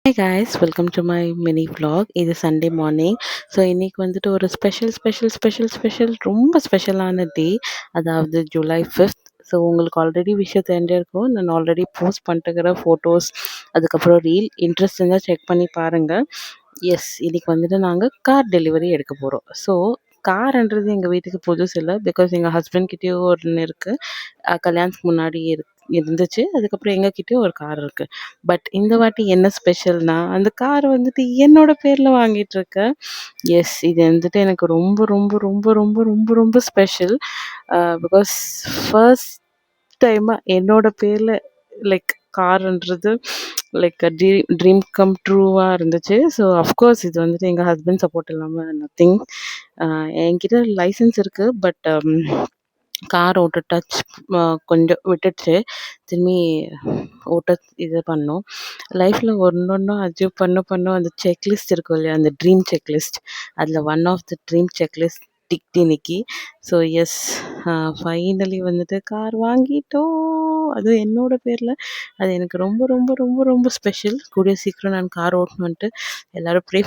Hey guys, welcome to my mini vlog. இது Sunday morning. So இன்னைக்கு வந்துட்டு ஒரு ஸ்பெஷல் ரொம்ப ஸ்பெஷலான டே. அதாவது ஜூலை 5th. ஸோ உங்களுக்கு ஆல்ரெடி விஷயம் தெரிஞ்சிருக்கும். நான் ஆல்ரெடி போஸ்ட் பண்ணிட்டுக்கிற ஃபோட்டோஸ், அதுக்கப்புறம் ரீல் இன்ட்ரெஸ்ட் இருந்தால் செக் பண்ணி பாருங்கள். எஸ், இன்னைக்கு வந்துட்டு நாங்கள் கார் டெலிவரி எடுக்க போகிறோம். ஸோ கார்ன்றது எங்கள் வீட்டுக்கு புதுசு இல்லை. பிகாஸ் எங்கள் ஹஸ்பண்ட் கிட்டேயும் ஒன்று இருக்குது. கல்யாணத்துக்கு முன்னாடி இருந்துச்சு. அதுக்கப்புறம் எங்ககிட்டயும் ஒரு கார் இருக்குது. பட் இந்த வாட்டி என்ன ஸ்பெஷல்னா, அந்த கார் வந்துட்டு என்னோட பேரில் வாங்கிட்டுருக்கேன். எஸ், இது வந்துட்டு எனக்கு ரொம்ப ரொம்ப ரொம்ப ரொம்ப ரொம்ப ரொம்ப ஸ்பெஷல். பிகாஸ் ஃபர்ஸ்ட் டைமாக என்னோட பேரில் லைக் கார்ன்றது லைக் ட்ரீம் கம் ட்ரூவாக இருந்துச்சு. ஸோ அஃப்கோர்ஸ் இது வந்துட்டு எங்கள் ஹஸ்பண்ட் சப்போர்ட் இல்லாமல் நத்திங். என்கிட்ட லைசன்ஸ் இருக்குது. பட் கார் ஓட்ட டச் கொஞ்சம் விட்டுடுச்சு. திரும்பி ஓட்ட இது பண்ணோம். லைஃப்பில் ஒன்னொன்னும் அச்சீவ் பண்ண அந்த செக்லிஸ்ட் இருக்கும் இல்லையா, அந்த ட்ரீம் செக்லிஸ்ட். அதில் one of the dream checklist ticked இன்னைக்கு. ஸோ எஸ், ஃபைனலி வந்துட்டு கார் வாங்கிட்டோம். அதுவும் என்னோட பேரில். அது எனக்கு ரொம்ப ரொம்ப ரொம்ப ரொம்ப ஸ்பெஷல். கூடிய சீக்கிரம் நான் கார் ஓட்டணுன்ட்டு எல்லோரும் ப்ரே